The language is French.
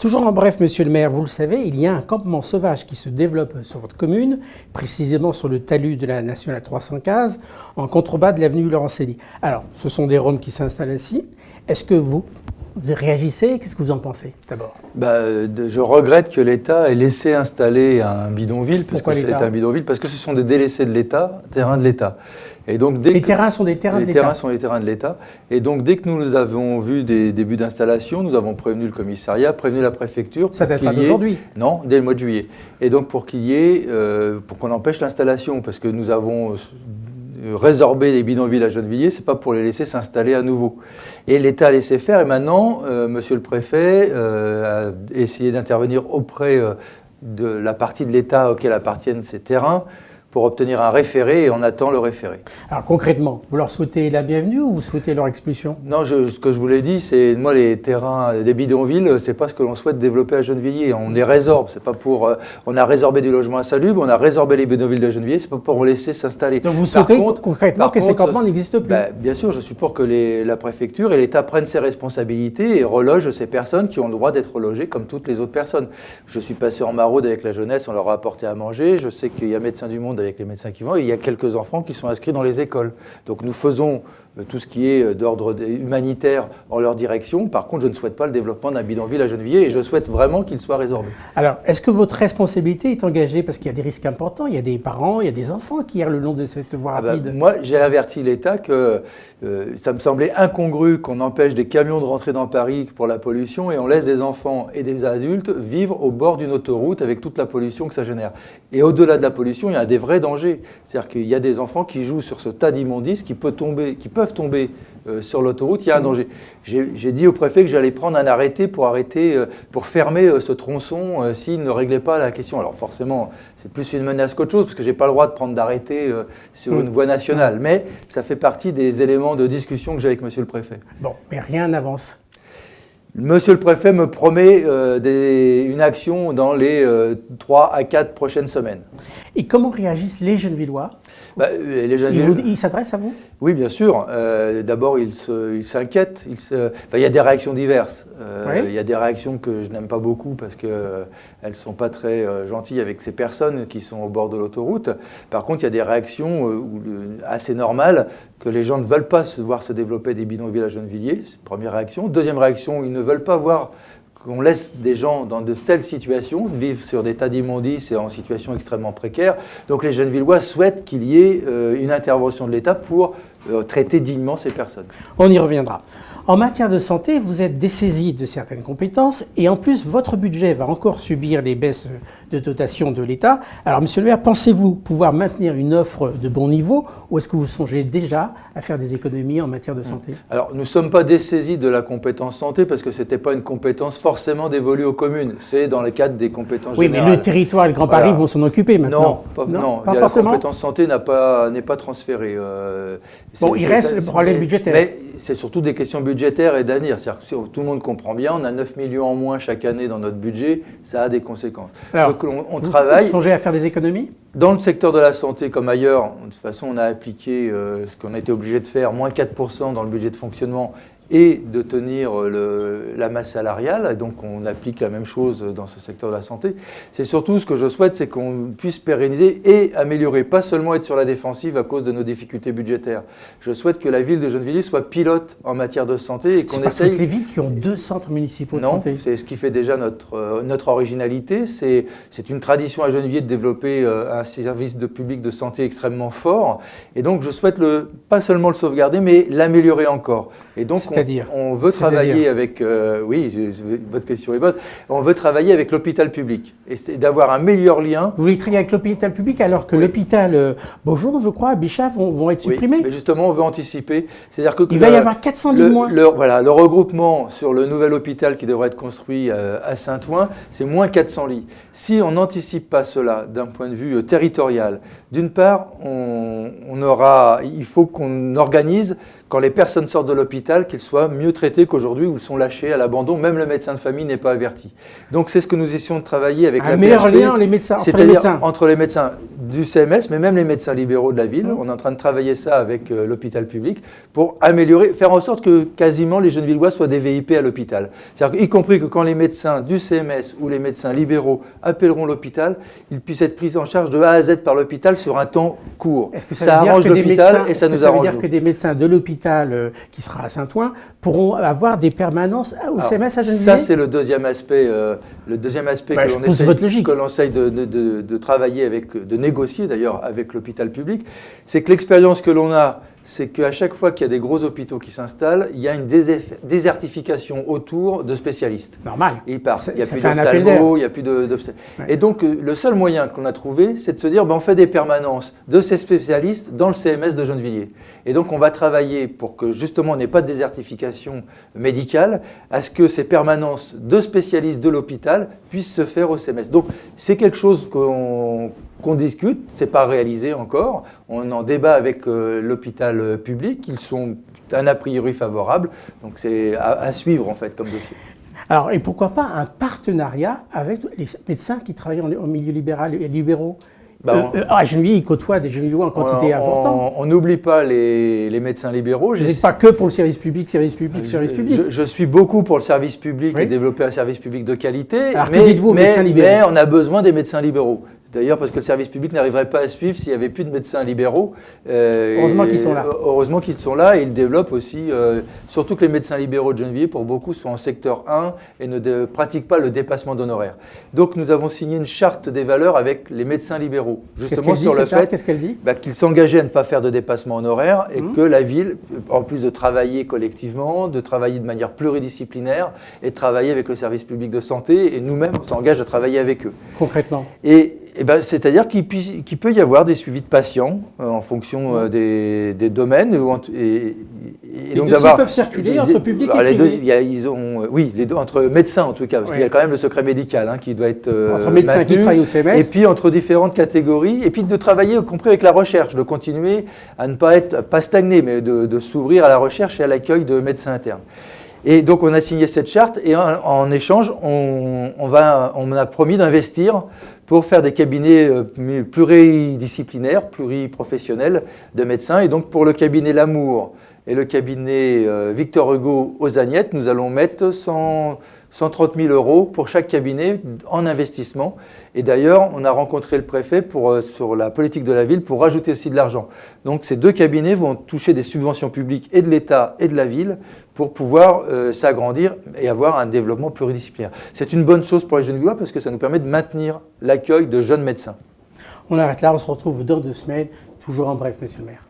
Toujours en bref, monsieur le maire, vous le savez, il y a un campement sauvage qui se développe sur votre commune, précisément sur le talus de la nationale 315, en contrebas de l'avenue Laurent-Célie. Alors, ce sont des Roms qui s'installent ainsi. Est-ce que vous réagissez? Qu'est-ce que vous en pensez, d'abord? Je regrette que l'État ait laissé installer un bidonville. Pourquoi l'État? C'est un bidonville parce que ce sont des délaissés de l'État, terrains de l'État. Et donc, les terrains sont des terrains de l'État. Les terrains sont les terrains de l'État. Et donc, dès que nous avons vu des débuts d'installation, nous avons prévenu le commissariat, prévenu la préfecture. Ça date pas d'aujourd'hui? Non, dès le mois de juillet. Et donc, pour qu'on empêche l'installation, parce que nous avons résorber les bidonvilles à Gennevilliers, c'est pas pour les laisser s'installer à nouveau. Et l'État a laissé faire, et maintenant, monsieur le préfet a essayé d'intervenir auprès de la partie de l'État auquel appartiennent ces terrains pour obtenir un référé, et on attend le référé. Alors concrètement, vous leur souhaitez la bienvenue ou vous souhaitez leur expulsion? Non, ce que je vous l'ai dit, c'est moi les terrains des bidonvilles, c'est pas ce que l'on souhaite développer à Gennevilliers. On les résorbe, c'est pas pour. On a résorbé du logement insalubre, on a résorbé les bidonvilles de Gennevilliers, c'est pas pour laisser s'installer. Donc vous souhaitez concrètement que ces campements n'existent plus? Bien sûr, je suis pour que la préfecture et l'État prennent ses responsabilités et relogent ces personnes qui ont le droit d'être relogées comme toutes les autres personnes. Je suis passé en maraude avec la jeunesse, on leur a apporté à manger. Je sais qu'il y a Médecins du Monde avec les médecins qui vont, et il y a quelques enfants qui sont inscrits dans les écoles. Donc nous faisons tout ce qui est d'ordre humanitaire en leur direction. Par contre, je ne souhaite pas le développement d'un bidonville à Gennevilliers et je souhaite vraiment qu'il soit résorbé. Alors, est-ce que votre responsabilité est engagée? Parce qu'il y a des risques importants, il y a des parents, il y a des enfants qui errent le long de cette voie rapide. Moi, j'ai averti l'État que ça me semblait incongru qu'on empêche des camions de rentrer dans Paris pour la pollution et on laisse des enfants et des adultes vivre au bord d'une autoroute avec toute la pollution que ça génère. Et au-delà de la pollution, il y a des vrais dangers. C'est-à-dire qu'il y a des enfants qui jouent sur ce tas d'immondices qui peuvent tomber sur l'autoroute, il y a un danger. J'ai dit au préfet que j'allais prendre un arrêté pour fermer ce tronçon s'il ne réglait pas la question. Alors forcément, c'est plus une menace qu'autre chose, parce que je n'ai pas le droit de prendre d'arrêté sur une voie nationale. Mais ça fait partie des éléments de discussion que j'ai avec monsieur le préfet. Bon, mais rien n'avance. Monsieur le préfet me promet une action dans les 3 à 4 prochaines semaines. Et comment réagissent les Gennevillois? Ils s'adressent à vous? Oui, bien sûr. D'abord, ils s'inquiètent. Il y a des réactions diverses. Il y a des réactions que je n'aime pas beaucoup parce qu'elles ne sont pas très gentilles avec ces personnes qui sont au bord de l'autoroute. Par contre, il y a des réactions assez normales que les gens ne veulent pas voir se développer des bidonvilles à Gennevilliers. C'est une première réaction. Deuxième réaction, ils ne veulent pas voir qu'on laisse des gens dans de telles situations, vivre sur des tas d'immondices et en situation extrêmement précaire. Donc les Gennevillois souhaitent qu'il y ait une intervention de l'État pour traiter dignement ces personnes. On y reviendra. En matière de santé, vous êtes dessaisi de certaines compétences et en plus, votre budget va encore subir les baisses de dotation de l'État. Alors, monsieur le maire, pensez-vous pouvoir maintenir une offre de bon niveau ou est-ce que vous songez déjà à faire des économies en matière de santé? Alors, nous ne sommes pas dessaisis de la compétence santé parce que ce n'était pas une compétence forcément dévolue aux communes. C'est dans le cadre des compétences générales. Oui, mais le territoire et le Grand Paris vont s'en occuper maintenant. Non, pas forcément. La compétence santé n'est pas transférée. Bon, il reste le problème budgétaire. Mais c'est surtout des questions budgétaires et d'avenir. C'est-à-dire que tout le monde comprend bien, on a 9 millions en moins chaque année dans notre budget, ça a des conséquences. Alors, donc vous songez à faire des économies? Dans le secteur de la santé comme ailleurs, de toute façon, on a appliqué ce qu'on a été obligé de faire, moins 4% dans le budget de fonctionnement et de tenir la masse salariale. Donc on applique la même chose dans ce secteur de la santé. C'est surtout ce que je souhaite, c'est qu'on puisse pérenniser et améliorer, pas seulement être sur la défensive à cause de nos difficultés budgétaires. Je souhaite que la ville de Gennevilliers soit pilote en matière de santé et qu'on essaye... toutes les villes qui ont 2 centres municipaux de santé. Non, c'est ce qui fait déjà notre originalité. C'est une tradition à Gennevilliers de développer un service de public de santé extrêmement fort. Et donc je souhaite pas seulement le sauvegarder, mais l'améliorer encore. Et donc on veut travailler avec, oui, votre question est bonne, on veut travailler avec l'hôpital public et d'avoir un meilleur lien. Vous voulez travailler avec l'hôpital public alors que l'hôpital Beaujon, je crois, à Bichaf, vont être supprimés? Oui, mais justement, on veut anticiper. C'est-à-dire que il va y avoir 400 lits de moins. Le regroupement sur le nouvel hôpital qui devrait être construit à Saint-Ouen, c'est moins 400 lits. Si on n'anticipe pas cela d'un point de vue territorial, d'une part, il faut qu'on organise quand les personnes sortent de l'hôpital, qu'ils soient mieux traités qu'aujourd'hui où ils sont lâchés à l'abandon. Même le médecin de famille n'est pas averti. Donc c'est ce que nous essayons de travailler avec la PHP. Un meilleur lien entre les médecins. Entre les médecins. du CMS, mais même les médecins libéraux de la ville. On est en train de travailler ça avec l'hôpital public pour améliorer, faire en sorte que quasiment les Gennevillois soient des VIP à l'hôpital. C'est-à-dire y compris que quand les médecins du CMS ou les médecins libéraux appelleront l'hôpital, ils puissent être pris en charge de A à Z par l'hôpital sur un temps court. Est-ce que ça arrange l'hôpital et ça nous arrange. Ça veut dire que des médecins de l'hôpital qui sera à Saint-Ouen pourront avoir des permanences au CMS à Gennevilliers? Ça, c'est le deuxième aspect, que l'on essaye de travailler avec, de négocier d'ailleurs avec l'hôpital public. C'est que l'expérience que l'on a, c'est qu'à chaque fois qu'il y a des gros hôpitaux qui s'installent, il y a une désertification autour de spécialistes. Normal. Il n'y a plus d'ophtalmo, il n'y a plus de... Ouais. Et donc, le seul moyen qu'on a trouvé, c'est de se dire, on fait des permanences de ces spécialistes dans le CMS de Gennevilliers. Et donc, on va travailler pour que, justement, on n'ait pas de désertification médicale, à ce que ces permanences de spécialistes de l'hôpital puissent se faire au CMS. Donc, c'est quelque chose qu'on discute, ce n'est pas réalisé encore. On en débat avec l'hôpital public, ils sont un a priori favorable, donc c'est à suivre en fait comme dossier. Alors, et pourquoi pas un partenariat avec les médecins qui travaillent au milieu libéral et libéraux? À Gennevilliers, ils côtoient des Gennevillois en quantité importante. On n'oublie pas les médecins libéraux. Vous n'êtes pas que pour le service public. Je suis beaucoup pour le service public et développer un service public de qualité. Alors, que dites-vous aux médecins libéraux? Mais on a besoin des médecins libéraux. D'ailleurs, parce que le service public n'arriverait pas à suivre s'il n'y avait plus de médecins libéraux. Heureusement qu'ils sont là. Heureusement qu'ils sont là et ils développent aussi, surtout que les médecins libéraux de Gennevilliers, pour beaucoup, sont en secteur 1 et ne pratiquent pas le dépassement d'honoraires. Donc nous avons signé une charte des valeurs avec les médecins libéraux, justement sur le fait qu'ils s'engageaient à ne pas faire de dépassement honoraire et que la ville, en plus de travailler collectivement, de travailler de manière pluridisciplinaire et de travailler avec le service public de santé, et nous-mêmes, on s'engage à travailler avec eux. Concrètement c'est-à-dire qu'il peut y avoir des suivis de patients en fonction des domaines. Les dossiers peuvent circuler entre public et privé. Entre médecins en tout cas, parce qu'il y a quand même le secret médical qui doit être entre médecins maintenu, qui travaillent au CMS. Et puis entre différentes catégories, et puis de travailler y compris avec la recherche, de continuer à ne pas stagner, mais de s'ouvrir à la recherche et à l'accueil de médecins internes. Et donc on a signé cette charte et en échange, on a promis d'investir pour faire des cabinets pluridisciplinaires, pluriprofessionnels de médecins. Et donc pour le cabinet L'Amour et le cabinet Victor Hugo aux Agnettes, nous allons mettre 130 000 € pour chaque cabinet en investissement. Et d'ailleurs, on a rencontré le préfet sur la politique de la ville pour rajouter aussi de l'argent. Donc ces deux cabinets vont toucher des subventions publiques et de l'État et de la ville pour pouvoir s'agrandir et avoir un développement pluridisciplinaire. C'est une bonne chose pour les Gennevillois parce que ça nous permet de maintenir l'accueil de jeunes médecins. On arrête là, on se retrouve dans 2 semaines. Toujours en bref, monsieur le maire.